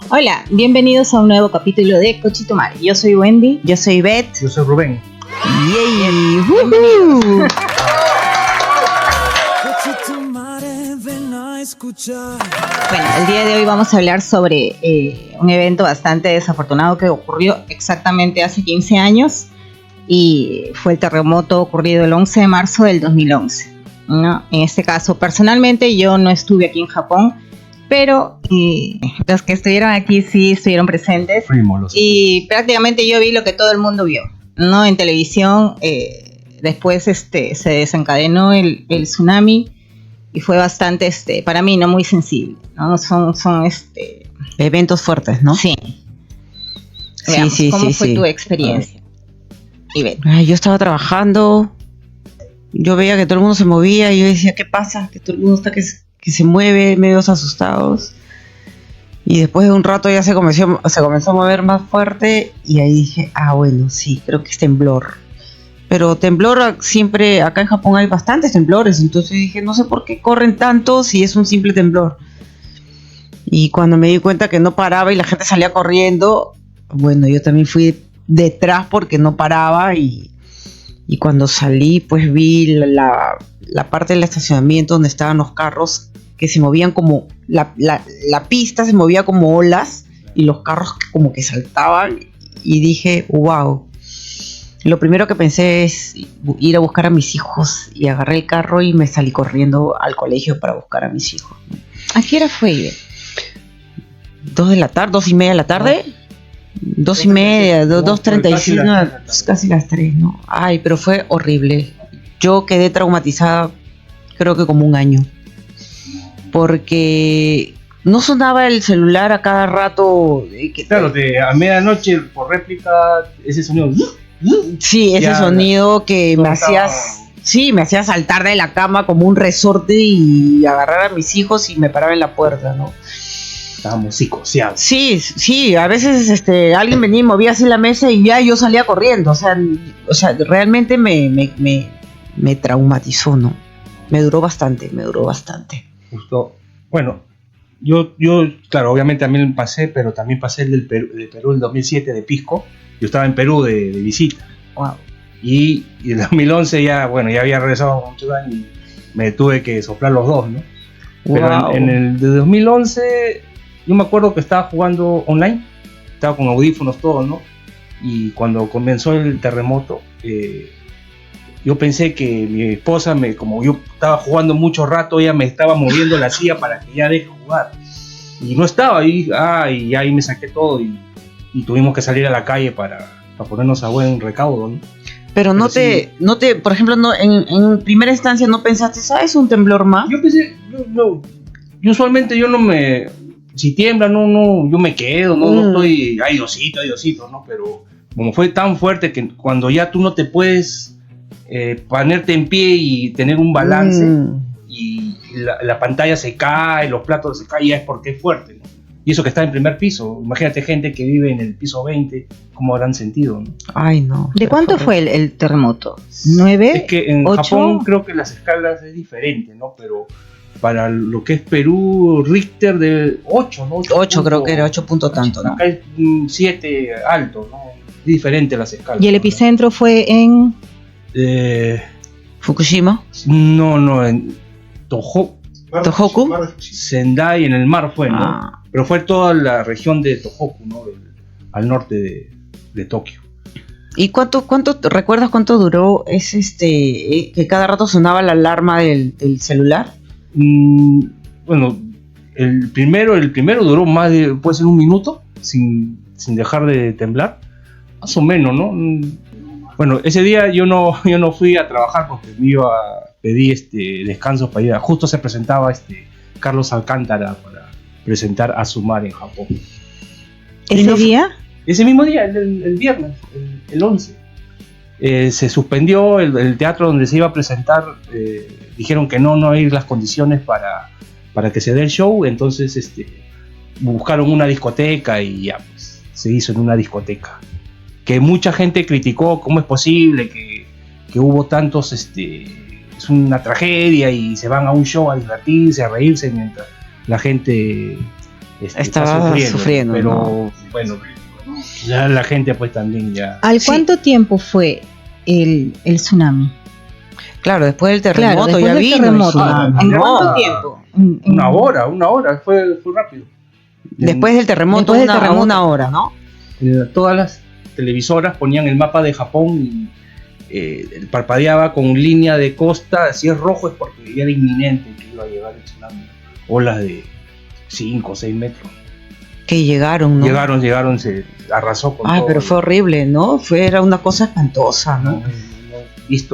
Hola, bienvenidos a un nuevo capítulo de Cochitumare. Yo soy Wendy. Yo soy Beth. Yo soy Rubén. ¡Yay! Bienvenidos. Bueno, el día de hoy vamos a hablar sobre un evento bastante desafortunado que ocurrió exactamente hace 15 años y fue el terremoto ocurrido el 11 de marzo del 2011, ¿no? En este caso, personalmente yo no estuve aquí en Japón, pero los que estuvieron aquí sí estuvieron presentes y prácticamente yo vi lo que todo el mundo vio, ¿no? En televisión. Después se desencadenó el tsunami y fue bastante, para mí, no muy sensible, ¿no? Son eventos fuertes, ¿no? Sí. Veamos, ¿cómo fue tu experiencia? Yo estaba trabajando, yo veía que todo el mundo se movía y yo decía, ¿qué pasa? Que todo el mundo está que se mueve, medios asustados. Y después de un rato ya se comenzó a mover más fuerte y ahí dije, bueno, sí, creo que es temblor. Pero temblor siempre, acá en Japón hay bastantes temblores, entonces dije, no sé por qué corren tanto si es un simple temblor. Y cuando me di cuenta que no paraba y la gente salía corriendo, bueno, yo también fui detrás porque no paraba y cuando salí pues vi la parte del estacionamiento donde estaban los carros que se movían como, la pista se movía como olas y los carros como que saltaban y dije, wow. Lo primero que pensé es ir a buscar a mis hijos y agarré el carro y me salí corriendo al colegio para buscar a mis hijos. ¿A qué hora fue, Ibe? 2 de la tarde, 2:30 de la tarde. 2:30, 2:35, casi las 3, ¿no? Ay, pero fue horrible. Yo quedé traumatizada creo que como un año. Porque no sonaba el celular a cada rato. Claro, a medianoche por réplica ese sonido. Sí, ese sonido que me hacía saltar de la cama como un resorte y agarrar a mis hijos y me paraba en la puerta, ¿no? Estábamos psicoseados. Sí, a veces alguien venía y movía así la mesa y ya yo salía corriendo, o sea, realmente me traumatizó, ¿no? Me duró bastante. Justo, bueno, yo claro, obviamente también pasé, pero también pasé el de Perú el 2007 de Pisco. Yo estaba en Perú de visita. Wow. Y en 2011 ya había regresado muchos años y me tuve que soplar los dos, ¿no? Wow. Pero en el de 2011 yo me acuerdo que estaba jugando online, estaba con audífonos todo, ¿no? Y cuando comenzó el terremoto, yo pensé que mi esposa, como yo estaba jugando mucho rato, ella me estaba moviendo la silla para que ya deje jugar. Y no estaba, y ahí me saqué todo y tuvimos que salir a la calle para ponernos a buen recaudo, ¿no? Pero no te, por ejemplo, no, en primera instancia no pensaste, ¿sabes? Un temblor más. Yo pensé, yo usualmente yo no me, si tiembla, no, yo me quedo, no estoy, ay Diosito, ¿no? Pero como fue tan fuerte que cuando ya tú no te puedes ponerte en pie y tener un balance y la pantalla se cae, los platos se caen, ya es porque es fuerte, ¿no? Y eso que está en primer piso. Imagínate gente que vive en el piso 20, cómo habrán sentido, ¿no? Ay, no. ¿De cuánto fue el terremoto? ¿9? Es que en 8? Japón creo que las escalas es diferente, ¿no? Pero para lo que es Perú, Richter de 8, ¿no? 8 creo que era 8 punto tanto, ¿no? Acá es 7 alto, ¿no? Es diferente las escalas. ¿Y el epicentro fue en...? ¿Fukushima? No, en ¿Tohoku? Sendai, en el mar fue, ¿no? Pero fue toda la región de Tohoku, ¿no? Al norte de Tokio. ¿Y cuánto recuerdas cuánto duró que cada rato sonaba la alarma del celular? Bueno, el primero duró más de, puede ser 1 minuto, sin dejar de temblar, más o menos, ¿no? Bueno, ese día yo no fui a trabajar porque me iba a pedir descanso para ir justo se presentaba Carlos Alcántara para presentar Azumare en Japón. ¿Ese día? Ese mismo día, el viernes, el 11. Se suspendió el teatro donde se iba a presentar, dijeron que no hay las condiciones para que se dé el show, entonces buscaron una discoteca y ya pues se hizo en una discoteca. Que mucha gente criticó cómo es posible que hubo tantos, es una tragedia y se van a un show a divertirse, a reírse mientras la gente Estaba sufriendo, pero ¿no? bueno, ya la gente pues también ya... ¿Al cuánto tiempo fue el tsunami? Claro, después del terremoto después ya del vino. terremoto. ¿En no. cuánto tiempo? Una hora, fue rápido. Después del terremoto, Después del terremoto. una hora, ¿no? Todas las televisoras ponían el mapa de Japón y parpadeaba con línea de costa. Si es rojo es porque ya era inminente que iba a llegar el tsunami. Olas de 5 o 6 metros. Que llegaron, ¿no? Llegaron, se arrasó con todo. Pero fue horrible, ¿no? Era una cosa espantosa, ¿no?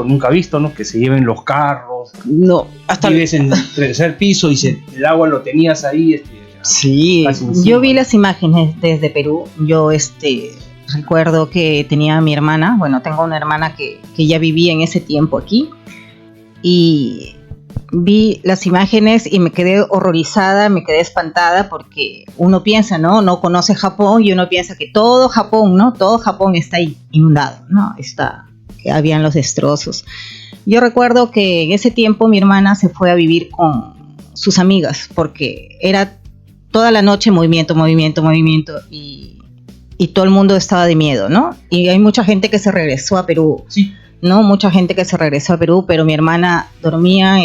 Nunca visto, ¿no? Que se lleven los carros. No, hasta vives en tercer piso y el agua lo tenías ahí. Sí. Yo vi las imágenes desde Perú. Yo recuerdo que tenía a mi hermana. Bueno, tengo una hermana que ya vivía en ese tiempo aquí. Y vi las imágenes y me quedé horrorizada, me quedé espantada porque uno piensa, no conoce Japón y uno piensa que todo Japón, ¿no? Todo Japón está inundado, ¿no? Habían los destrozos. Yo recuerdo que en ese tiempo mi hermana se fue a vivir con sus amigas porque era toda la noche movimiento y todo el mundo estaba de miedo, ¿no? Y hay mucha gente que se regresó a Perú. Sí. ¿No? Mucha gente que se regresó a Perú, pero mi hermana dormía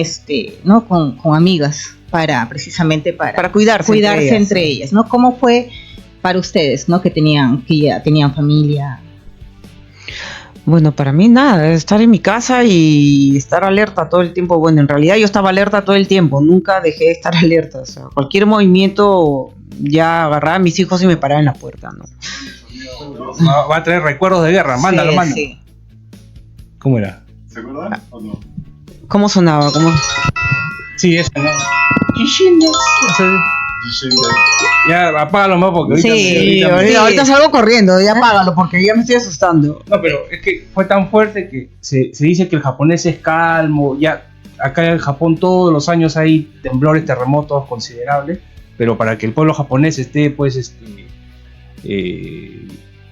¿no? con amigas precisamente para cuidarse entre ellas, ¿no? ¿Cómo fue para ustedes, ¿no? que ya tenían familia? Bueno, para mí nada, estar en mi casa y estar alerta todo el tiempo. Bueno, en realidad yo estaba alerta todo el tiempo, nunca dejé de estar alerta. O sea, cualquier movimiento ya agarraba a mis hijos y me paraba en la puerta, ¿no? Va a traer recuerdos de guerra, mándalo. Sí. ¿Cómo era? ¿Se acuerdan o no? ¿Cómo sonaba? Sí, eso, ¿no? Ya, apágalo más porque ahorita salgo corriendo, ya apágalo porque ya me estoy asustando. No, pero es que fue tan fuerte que se dice que el japonés es calmo. Ya acá en Japón todos los años hay temblores, terremotos considerables, pero para que el pueblo japonés esté pues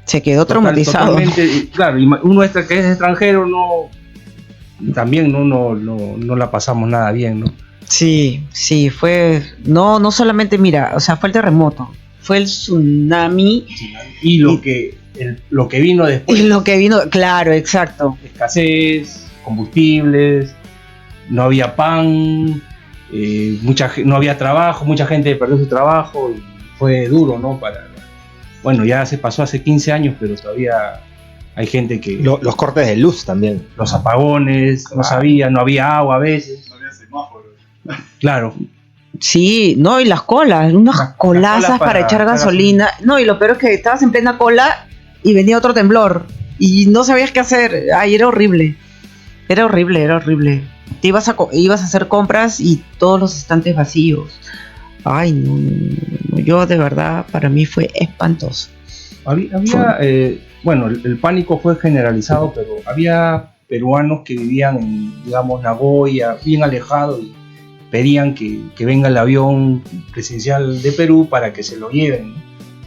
se quedó traumatizado. Totalmente, claro, y uno que es extranjero también no la pasamos nada bien, ¿no? Sí, fue no solamente, mira, o sea, fue el terremoto, fue el tsunami y lo que vino después. Y lo que vino, claro, exacto. Escasez, combustibles, no había pan, no había trabajo, mucha gente perdió su trabajo y fue duro, ¿no? Bueno, ya se pasó hace 15 años, pero todavía hay gente que... Los cortes de luz también. Los apagones, no había agua a veces. No había semáforos. Claro. Sí, no, y las colas, unas colazas para echar gasolina. No, y lo peor es que estabas en plena cola y venía otro temblor y no sabías qué hacer. Ay, era horrible. Era horrible. Te ibas a hacer compras y todos los estantes vacíos. Ay, no, yo de verdad, para mí fue espantoso. Bueno, el pánico fue generalizado, pero había peruanos que vivían en, digamos, Nagoya, bien alejados, y pedían que venga el avión presidencial de Perú para que se lo lleven, ¿no?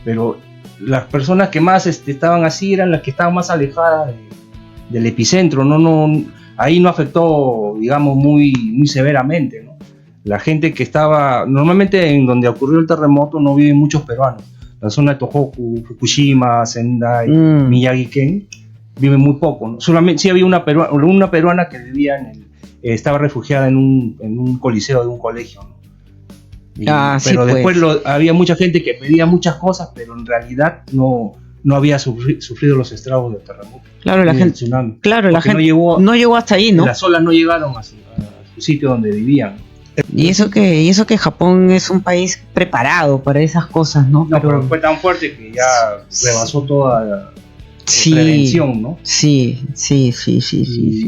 Pero las personas que más estaban así eran las que estaban más alejadas del epicentro, ahí no afectó, digamos, muy severamente, ¿no? La gente que estaba, normalmente en donde ocurrió el terremoto no viven muchos peruanos. La zona de Tohoku, Fukushima, Sendai, Miyagi-Ken, viven muy poco, ¿no? Solamente sí había una peruana que vivía estaba refugiada en un coliseo de un colegio, ¿no? Pero sí, después pues. Había mucha gente que pedía muchas cosas, pero en realidad no había sufrido los estragos del terremoto. Claro, la gente, tsunami, la gente no llegó hasta ahí, ¿no? Las olas no llegaron a su sitio donde vivían. Y eso que Japón es un país preparado para esas cosas, ¿no? Pero fue tan fuerte que ya rebasó toda la prevención, ¿no? Sí.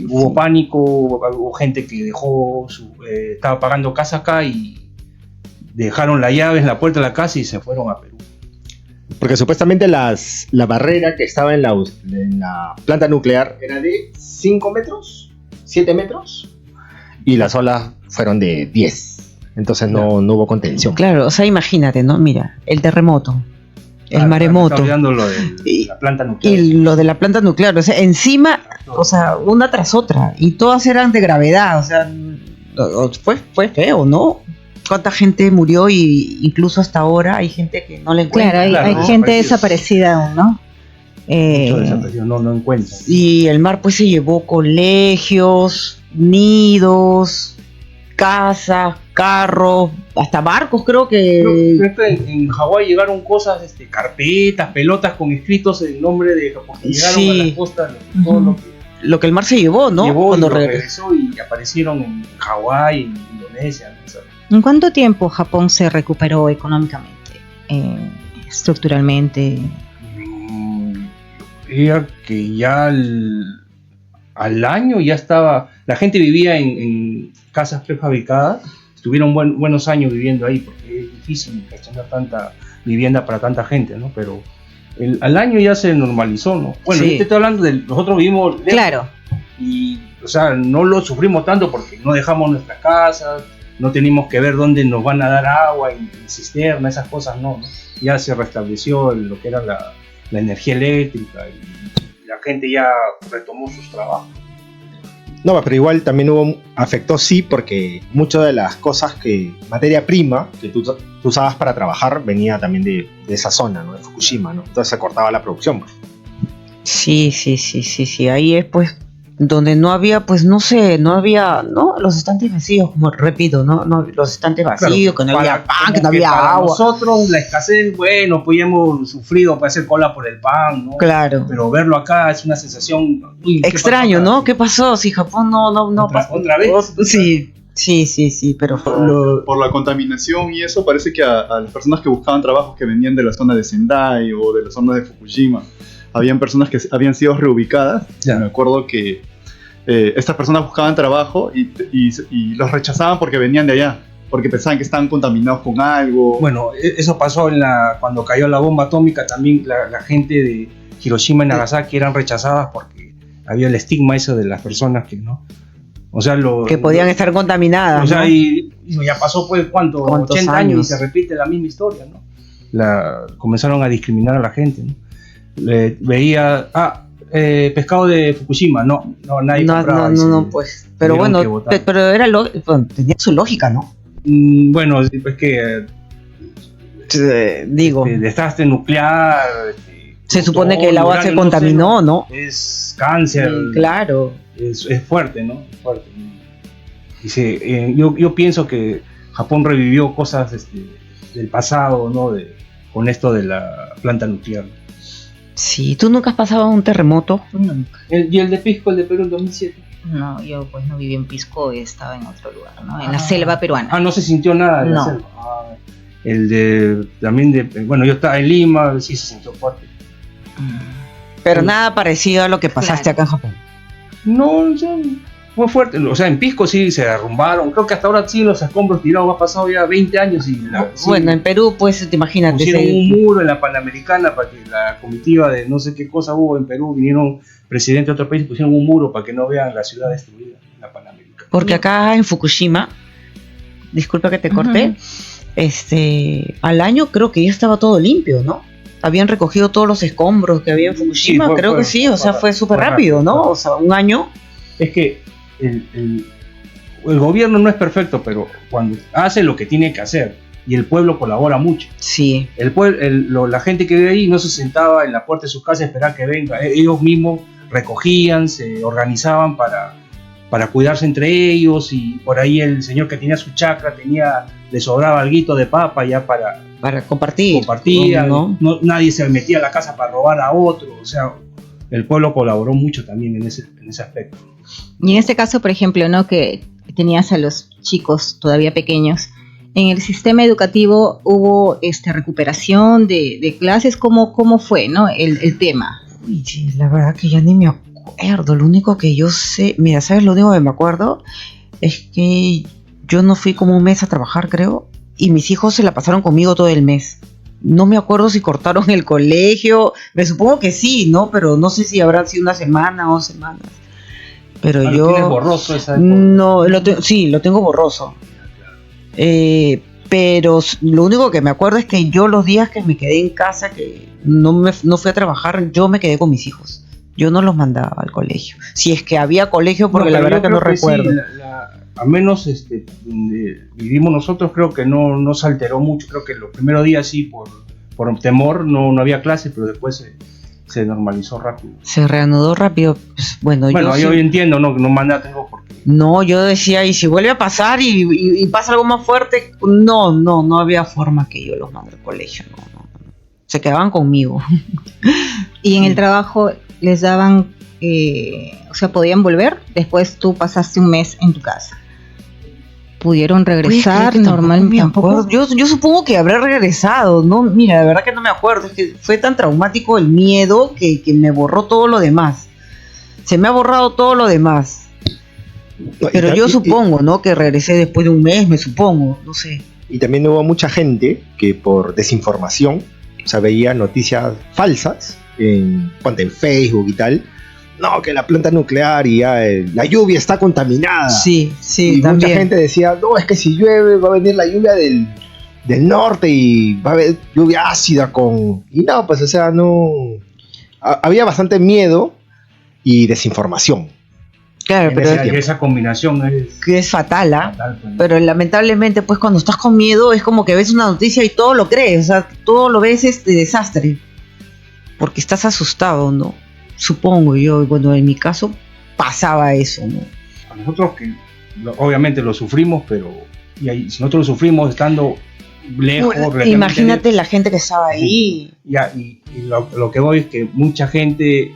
Hubo pánico, hubo gente que estaba pagando casa acá y dejaron las llaves en la puerta de la casa y se fueron a Perú. Porque supuestamente la barrera que estaba en la planta nuclear era de 5 metros, 7 metros, y las olas fueron de 10. Entonces no hubo contención. Claro, o sea, imagínate, ¿no? Mira, el terremoto, el maremoto. Está olvidando lo de la planta nuclear. Y lo de la planta nuclear, o sea, encima, o sea, una tras otra, y todas eran de gravedad, o sea, fue feo, ¿no? cuánta gente murió y incluso hasta ahora hay gente que no le encuentra. Claro, hay ¿no? gente Desaparecidos. desaparecida aún, ¿no? Muchos desaparecidos no encuentran. Y el mar pues se llevó colegios, nidos, casas, carros, hasta barcos creo que... Creo que en Hawái llegaron cosas, carpetas, pelotas con escritos el nombre de... Porque llegaron Sí. a la costa, todo lo que Lo que el mar se llevó, ¿no? llevó Cuando y lo regresó. regresó y aparecieron en Hawái, en Indonesia. ¿no? O sea, ¿En cuánto tiempo Japón se recuperó económicamente, estructuralmente? Era que ya al año ya estaba... La gente vivía en casas prefabricadas, estuvieron buenos años viviendo ahí, porque es difícil gestionar tanta vivienda para tanta gente, ¿no? Pero al año ya se normalizó, ¿no? Bueno, Sí. yo te estoy hablando de... Nosotros vivimos lejos, Claro. y, o sea, no lo sufrimos tanto porque no dejamos nuestras casas, no tenemos que ver dónde nos van a dar agua, en cisterna, esas cosas, no. Ya se restableció lo que era la energía eléctrica y la gente ya retomó sus trabajos. No, pero igual también afectó sí, porque muchas de las cosas materia prima que tú usabas para trabajar venía también de esa zona, ¿no? De Fukushima, ¿no? Entonces se cortaba la producción. Pues. Sí. Ahí es pues donde no había, pues no sé, no había, ¿no? Los estantes vacíos, como repito, ¿no? Los estantes vacíos, que no había pan, que no había para agua. Nosotros la escasez, bueno, pues ya hemos sufrido para hacer cola por el pan, ¿no? Claro. Pero verlo acá es una sensación... uy, ¿qué Extraño, pasó acá? ¿no? ¿Qué pasó? Si Japón no pasó. ¿Otra vez? Sí, pero Por la contaminación y eso, parece que a las personas que buscaban trabajos que venían de la zona de Sendai o de la zona de Fukushima, habían personas que habían sido reubicadas. Ya. Me acuerdo que estas personas buscaban trabajo y los rechazaban porque venían de allá, porque pensaban que estaban contaminados con algo. Bueno, eso pasó cuando cayó la bomba atómica, también la gente de Hiroshima y Nagasaki eran rechazadas porque había el estigma eso de las personas que no... O sea, que podían estar contaminadas. O sea, ¿no? y ya pasó pues, ¿cuántos 80 años y años? se repite la misma historia, ¿no? Comenzaron a discriminar a la gente, ¿no? Veía, pescado de Fukushima, no, nadie compraba. No, pues. Pero tuvieron que bueno, votar. pero era tenía su lógica, ¿no? Bueno, pues que Digo, desastre nuclear. se supone que el agua se uranio, no sé, contaminó, ¿no? Es cáncer. Sí, claro. Es fuerte, ¿no? Es fuerte. Dice, yo pienso que Japón revivió cosas del pasado, ¿no? Con esto de la planta nuclear. Sí, ¿tú nunca has pasado un terremoto? Nunca. ¿Y el de Pisco, el de Perú en 2007? No, yo pues no viví en Pisco, estaba en otro lugar, ¿no? En la selva peruana. No se sintió nada de la No. selva. Bueno, yo estaba en Lima, sí se sintió fuerte. Pero nada parecido a lo que pasaste Claro. acá en Japón. No, fue fuerte. O sea, en Pisco sí se derrumbaron. Creo que hasta ahora sí los escombros tirados. Ha pasado ya 20 años y sí, Bueno, en Perú, pues, te imagínate. pusieron un muro en la Panamericana para que la comitiva de no sé qué cosa hubo en Perú, vinieron presidentes de otro país y pusieron un muro para que no vean la ciudad destruida, la Panamericana. Porque acá en Fukushima, disculpa que te corté, al año creo que ya estaba todo limpio, ¿no? Habían recogido todos los escombros que había en Fukushima, Sí, creo que sí, o sea, fue súper rápido, ¿no? O sea, un año. Es que el gobierno no es perfecto, pero cuando hace lo que tiene que hacer y el pueblo colabora mucho. Sí, La gente que vive ahí no se sentaba en la puerta de sus casas a esperar que venga. Ellos mismos recogían, se organizaban para cuidarse entre ellos, y por ahí el señor que tenía su chacra le sobraba alguito de papa ya para compartir. compartir. ¿no? Nadie se metía a la casa para robar a otro. O sea, el pueblo colaboró mucho también en ese aspecto. Y en este caso, por ejemplo, ¿no? Que tenías a los chicos todavía pequeños, en el sistema educativo hubo recuperación de clases. ¿Cómo fue, ¿no? el tema? Uy, sí, la verdad que ya ni me acuerdo. Lo único que yo sé, mira, ¿sabes? Lo único que me acuerdo es que yo no fui como un mes a trabajar, creo, y mis hijos se la pasaron conmigo todo el mes. No me acuerdo si cortaron el colegio, me supongo que sí, ¿no? Pero no sé si habrán sido una semana o 2 semanas. Pero ¿Tienes yo... borroso esa época? No, sí, lo tengo borroso. Pero lo único que me acuerdo es que yo los días que me quedé en casa, que no fui a trabajar, yo me quedé con mis hijos. Yo no los mandaba al colegio. Si es que había colegio, porque la verdad que no recuerdo. Sí, al menos donde vivimos nosotros, creo que no se alteró mucho. Creo que los primeros días sí, por temor, no había clases, pero después se normalizó rápido. Se reanudó rápido. Pues, bueno, yo entiendo, no más nada tengo por qué. No, yo decía, y si vuelve a pasar y pasa algo más fuerte, no había forma que yo los mande al colegio, no. Se quedaban conmigo. Y en el trabajo les daban, podían volver. Después tú pasaste un mes en tu casa. ¿Pudieron regresar normalmente? Tampoco. Yo supongo que habré regresado, ¿no? Mira, la verdad que no me acuerdo. Es que fue tan traumático el miedo que me borró todo lo demás. Se me ha borrado todo lo demás. Pero yo supongo, ¿no? Que regresé después de un mes, me supongo, no sé. Y también hubo mucha gente que por desinformación, veía noticias falsas en Facebook y tal. No, que la planta nuclear y ya la lluvia está contaminada. Sí, y también. Mucha gente decía, no, es que si llueve va a venir la lluvia del norte y va a haber lluvia ácida Y no, pues, no... Había bastante miedo y desinformación. Claro, pero esa combinación es fatal, ¿ah? Fatal, pues. Pero lamentablemente, pues cuando estás con miedo es como que ves una noticia y todo lo crees, todo lo ves desastre. Porque estás asustado, ¿no? Supongo yo, bueno, en mi caso pasaba eso, ¿no? A nosotros que obviamente lo sufrimos, pero si nosotros lo sufrimos estando lejos, imagínate la gente que estaba ahí. Y lo que voy es que mucha gente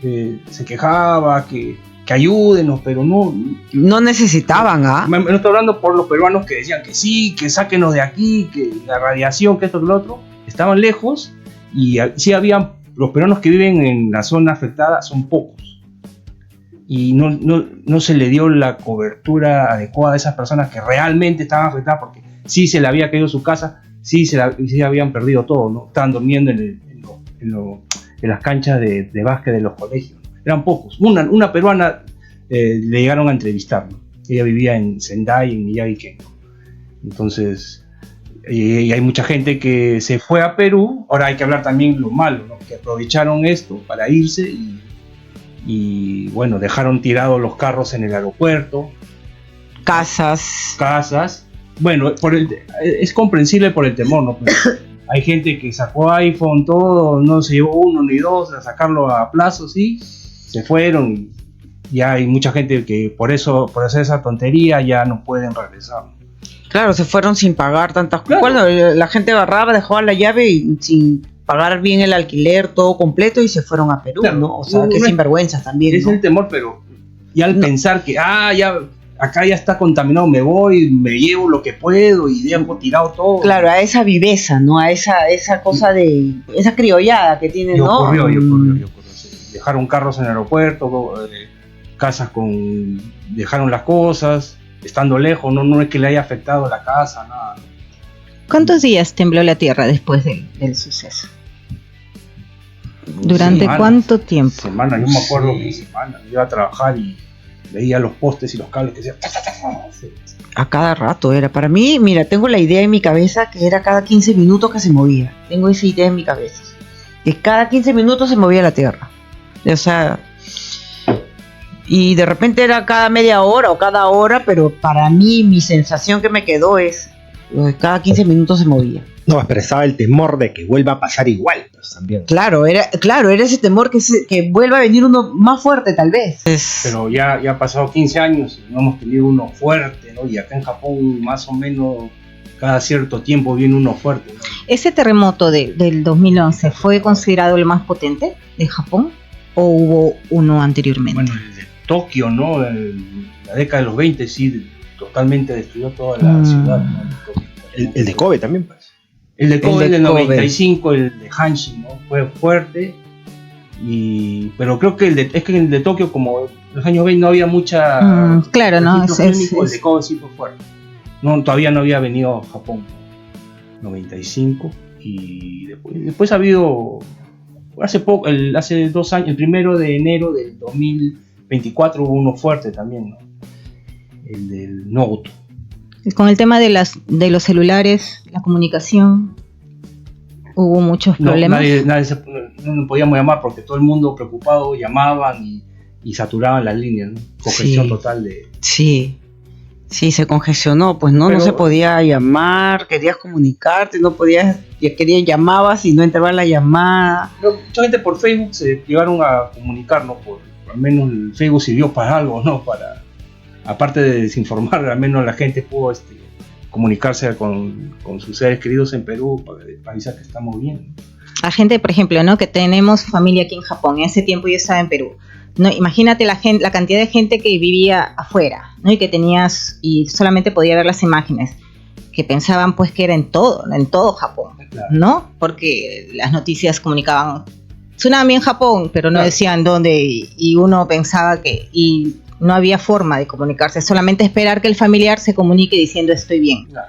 se quejaba que ayúdenos, pero no necesitaban, ¿ah? No estoy hablando por los peruanos que decían que sí, que sáquenos de aquí, que la radiación, que esto, que lo otro. Estaban lejos y sí habían, los peruanos que viven en la zona afectada son pocos. Y no se le dio la cobertura adecuada a esas personas que realmente estaban afectadas, porque sí se le había caído su casa, sí habían perdido todo, ¿no? Estaban durmiendo en las canchas de básquet de los colegios. Eran pocos. Una peruana le llegaron a entrevistar, ¿no? Ella vivía en Sendai, en Miyagi-Ken. Entonces, y hay mucha gente que se fue a Perú. Ahora hay que hablar también lo malo, ¿no? Que aprovecharon esto para irse y bueno, dejaron tirados los carros en el aeropuerto. Casas. Bueno, es comprensible por el temor, ¿no? Pero hay gente que sacó iPhone, todo, no se llevó uno ni dos, a sacarlo a plazo, sí. Se fueron y ya hay mucha gente que por hacer esa tontería ya no pueden regresar. Claro, se fueron sin pagar tantas cosas. Claro. Bueno, la gente agarraba, dejaba la llave y sin pagar bien el alquiler, todo completo, y se fueron a Perú, Claro. ¿no? O sea, que sinvergüenzas también, Es ¿no? el temor, pero ya al pensar que ya acá ya está contaminado, me voy, me llevo lo que puedo y dejo tirado todo. Claro, a esa viveza, ¿no? A esa cosa de esa criollada que tiene, Y ¿no? ocurrió. Dejaron carros en el aeropuerto, casas dejaron las cosas, estando lejos, no es que le haya afectado la casa, nada. ¿Cuántos días tembló la tierra después del suceso? ¿Durante Semanas. cuánto tiempo? Semanas, yo me acuerdo que semanas, iba a trabajar y veía los postes y los cables que decían... A cada rato era. Para mí, mira, tengo la idea en mi cabeza que era cada 15 minutos que se movía. Tengo esa idea en mi cabeza. Que cada 15 minutos se movía la tierra. O sea, y de repente era cada media hora o cada hora, pero para mí mi sensación que me quedó es cada 15 minutos se movía. No, expresaba el temor de que vuelva a pasar igual, pues también. Claro, era ese temor que vuelva a venir uno más fuerte tal vez. Pero ya ha pasado 15 años y no hemos tenido uno fuerte, ¿no? Y acá en Japón más o menos cada cierto tiempo viene uno fuerte, ¿no? ¿Ese terremoto del 2011 fue considerado el más potente de Japón o hubo uno anteriormente? Bueno, el de Tokio, ¿no? La década de los 20 sí, totalmente destruyó toda la ciudad, ¿no? El de Kobe también, pues. El de Kobe, El de el del Kobe. 95, el de Hanshin, ¿no? Fue fuerte. Pero creo que el de Tokio, como en los años 20 no había mucha... Claro, ¿no? registro sísmico, el de Kobe sí fue fuerte. Todavía no había venido a Japón. 95. Y después ha habido... Hace 2 años, el 1 de enero del 2024 hubo uno fuerte también, ¿no? El del Noto. Con el tema de los celulares, la comunicación, hubo muchos problemas. No podíamos llamar porque todo el mundo preocupado llamaban y saturaban las líneas, ¿no? Congestión total de... Sí, Sí, se congestionó, pues no, Pero- no se podía llamar, querías comunicarte, no podías, llamabas y no entraba la llamada. Pero mucha gente por Facebook se llegaron a comunicarnos, al menos el Facebook sirvió para algo, ¿no? Aparte de desinformar, al menos la gente pudo comunicarse con sus seres queridos en Perú para avisar que estamos bien. A gente, por ejemplo, ¿no? Que tenemos familia aquí en Japón. En ese tiempo yo estaba en Perú. No, imagínate la cantidad de gente que vivía afuera, ¿no? Y solamente podía ver las imágenes, que pensaban pues que era en todo Japón, Claro. ¿no? Porque las noticias comunicaban tsunami en Japón, pero no Claro. decían dónde, y uno pensaba y no había forma de comunicarse, solamente esperar que el familiar se comunique diciendo estoy bien, Claro.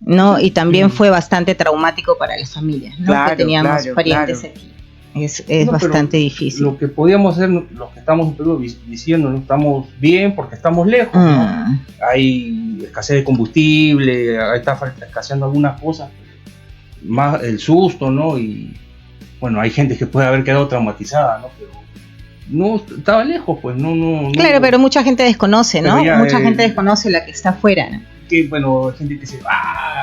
¿no? Y también Mm. fue bastante traumático para las familias, ¿no? Claro, Que teníamos claro, parientes claro. aquí. Es No, pero bastante difícil. Lo que podíamos hacer, los que estamos en Perú, diciendo no estamos bien porque estamos lejos, ¿no? Mm. Hay escasez de combustible, está escaseando algunas cosas, más el susto, ¿no? Y bueno, hay gente que puede haber quedado traumatizada, ¿no? Pero no estaba lejos, pues no. Claro, pero mucha gente desconoce, ¿no? Pero ya, Mucha gente desconoce la que está afuera, ¿no? que bueno, hay gente que se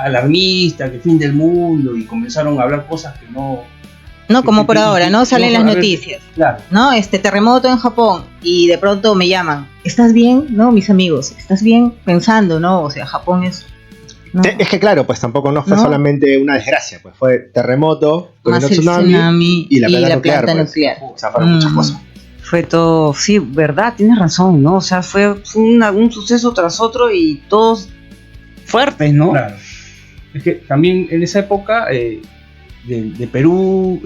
alarmista, que fin del mundo, y comenzaron a hablar cosas que no. No como que- por que- ahora, que- ¿no? Salen las a ver, noticias, Claro. ¿no? Terremoto en Japón, y de pronto me llaman, ¿estás bien? ¿No? Mis amigos, ¿estás bien? Pensando, ¿no? O sea, Japón es... ¿no? Es que claro, pues tampoco no fue No. solamente una desgracia, pues fue terremoto, Más vino el tsunami y y la planta nuclear, planta pues. nuclear. O sea, fueron muchas Mm. cosas. Fue todo, sí, verdad, tienes razón, ¿no? O sea, fue un suceso tras otro y todos fuertes, ¿no? Claro. Es que también en esa época de Perú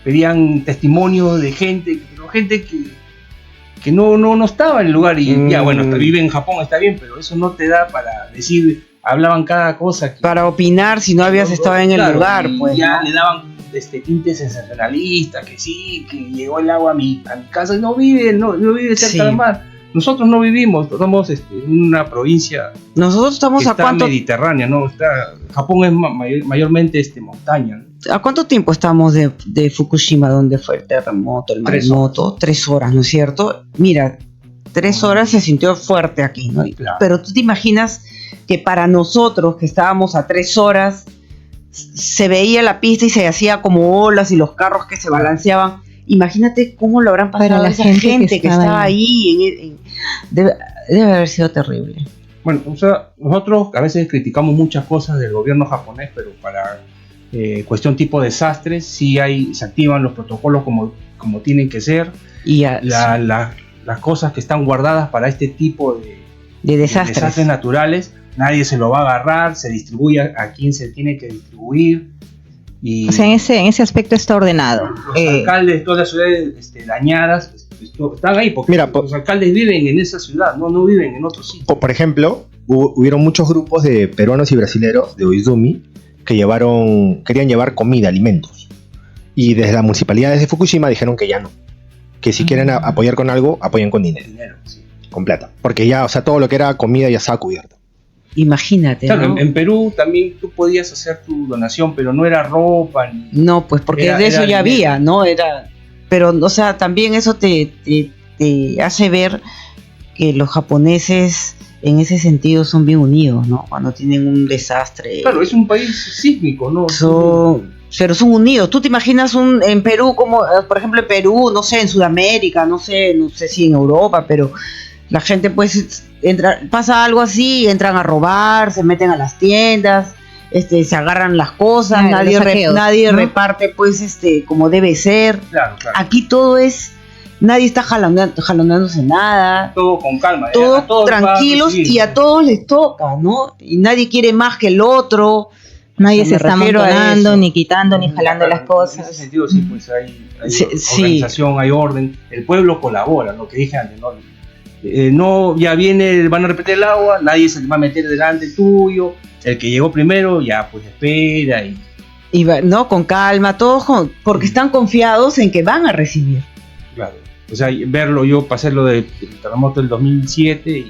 pedían testimonio de gente, pero gente que no estaba en el lugar y ya bueno, vive en Japón, está bien, pero eso no te da para decir, hablaban cada cosa. Para opinar si no habías estado en el Claro, lugar, y pues. ya ¿no? le daban tintes sensacionalistas, que sí, que llegó el agua a mi casa, no vive cerca Sí. del mar. Nosotros no vivimos, somos en una provincia Nosotros estamos que a está cuánto, mediterránea, ¿no? Japón es mayormente montaña, ¿no? ¿a cuánto tiempo estamos de Fukushima, donde fue el terremoto, el 3 maremoto? 3 horas, ¿no es cierto? Mira, 3 horas se sintió fuerte aquí, ¿no? Claro. Pero tú te imaginas que para nosotros, que estábamos a 3 horas, se veía la pista y se hacía como olas y los carros que se balanceaban. Imagínate cómo lo habrán pasado Para la a esa gente gente que estaba ahí. ahí. Debe haber sido terrible. Bueno, o sea, nosotros a veces criticamos muchas cosas del gobierno japonés, pero para cuestión tipo desastres, sí se activan los protocolos como tienen que ser. Y a- Las cosas que están guardadas para este tipo de desastres. desastres naturales, nadie se lo va a agarrar, se distribuye a quien se tiene que distribuir. Y O sea, en ese aspecto está ordenado. los alcaldes de todas las ciudades dañadas están ahí porque Mira, los alcaldes viven en esa ciudad, no viven en otro sitio. O, por ejemplo, hubieron muchos grupos de peruanos y brasileros de Oizumi que querían llevar comida, alimentos. Y desde las municipalidades de Fukushima dijeron que ya no. Que si quieren apoyar con algo, apoyen con dinero, Dinero, sí. con plata. Porque ya, o sea, todo lo que era comida ya estaba cubierto. Imagínate, Claro, ¿no? en Perú también tú podías hacer tu donación, pero no era ropa ni... No, pues porque Era- de eso era ya dinero. había, ¿no? Pero, o sea, también eso te hace ver que los japoneses en ese sentido son bien unidos, ¿no? Cuando tienen un desastre. Claro, es un país sísmico, ¿no? Pero son unidos. ¿Tú te imaginas en Perú, como, por ejemplo, en Perú, no sé, en Sudamérica, no sé si en Europa, pero la gente pues pasa algo así, entran a robar, se meten a las tiendas, se agarran las cosas, Claro, los saqueos, nadie ¿no? reparte pues como debe ser. Claro. Aquí todo nadie está jaloneándose nada, Todo con calma. a todos todos les va a tranquilos recibir. y a todos les toca, ¿no? Y nadie quiere más que el otro. Nadie Me se está refiero a amontonando, eso. ni quitando, ni jalando Claro, las En cosas. ese sentido, sí, pues hay Sí, sí. organización, hay orden. El pueblo colabora, lo que dije antes, ¿no? Ya van a repetir el agua, nadie se va a meter delante tuyo. El que llegó primero, ya pues espera y No, con calma, porque están confiados en que van a recibir. claro. O sea, yo pasé lo del terremoto del 2007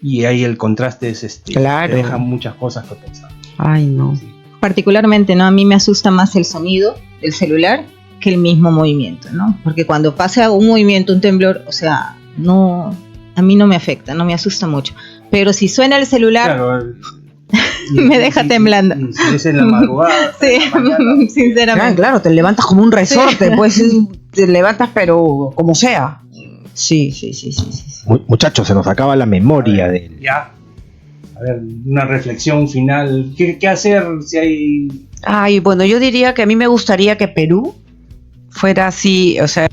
y ahí el contraste es Claro. te deja muchas cosas que pensar. Ay, no. Particularmente, ¿no? A mí me asusta más el sonido del celular que el mismo movimiento, ¿no? Porque cuando pasa un movimiento, un temblor, o sea, no, a mí no me afecta, no me asusta mucho. pero si suena el celular, Claro, me deja temblando. Si es en la madrugada, Sí, en la mañana, sinceramente. Claro, te levantas como un resorte, pues te levantas pero como sea. Sí. Muchachos, se nos acaba la memoria de... ya. A ver, una reflexión final. ¿Qué hacer si hay... Ay, bueno, yo diría que a mí me gustaría que Perú fuera así, o sea,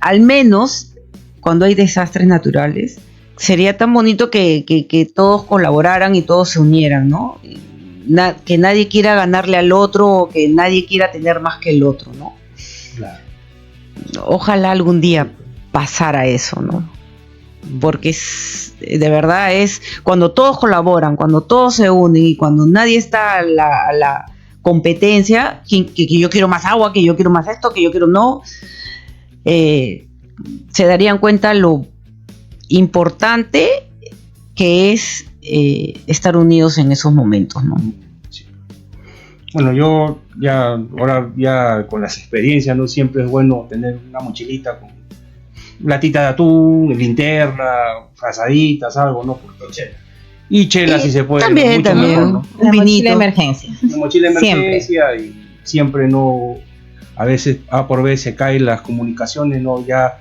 al menos cuando hay desastres naturales, sería tan bonito que todos colaboraran y todos se unieran, ¿no? Que nadie quiera ganarle al otro o que nadie quiera tener más que el otro, ¿no? Claro. Ojalá algún día pasara eso, ¿no? Porque de verdad es cuando todos colaboran, cuando todos se unen y cuando nadie está a la competencia, que yo quiero más agua, que yo quiero más esto, que yo quiero no, se darían cuenta lo importante que es estar unidos en esos momentos, ¿no? Sí. Bueno, yo ahora con las experiencias, ¿no? Siempre es bueno tener una mochilita con latita de atún, linterna, frazaditas, algo, ¿no? Y chela si se puede. También, mucho también. mejor, ¿no? Una vinito. mochila de emergencia. Una mochila de Siempre. emergencia y siempre no, a veces por vez se caen las comunicaciones, ¿no? Ya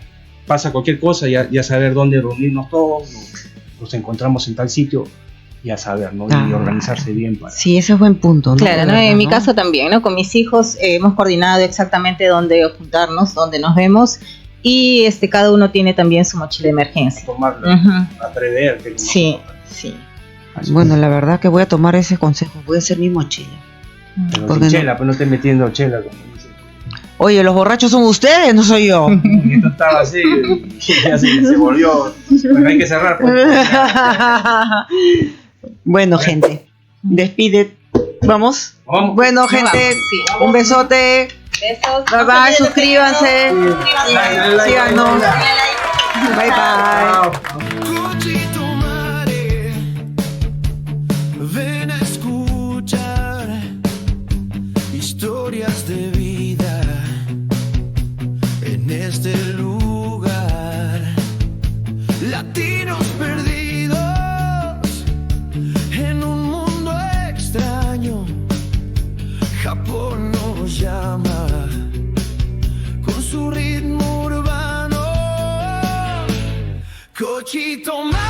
pasa cualquier cosa, ya saber dónde reunirnos todos, nos encontramos en tal sitio, ya saber, ¿no? Y organizarse bien para... Sí, ese es buen punto, ¿no? Claro, De ¿no? verdad, En mi ¿no? caso también, ¿no? Con mis hijos hemos coordinado exactamente dónde juntarnos, dónde nos vemos y cada uno tiene también su mochila de emergencia. Tomarlo, Ujú. a prever. Que Sí, sí. Bueno, la verdad que voy a tomar ese consejo, voy a hacer mi mochila. Pero ¿Por sin qué no? chela, pero no estés metiendo chela, como dicen. Oye, los borrachos son ustedes, no soy yo. Y esto estaba así, y ya se volvió. Bueno, hay que cerrar. Pues. Bueno, gente, despide. ¿Vamos? Vamos. Bueno, gente, Sí. un besote. Besos. Bye bye, suscríbanse. Dale, Síganos. Bye bye. Chao. Cuchito mare, ven a escuchar historias de vida en este lugar. Latinos perdidos en un mundo extraño. Japón nos llama con su ritmo urbano. Cochito mare.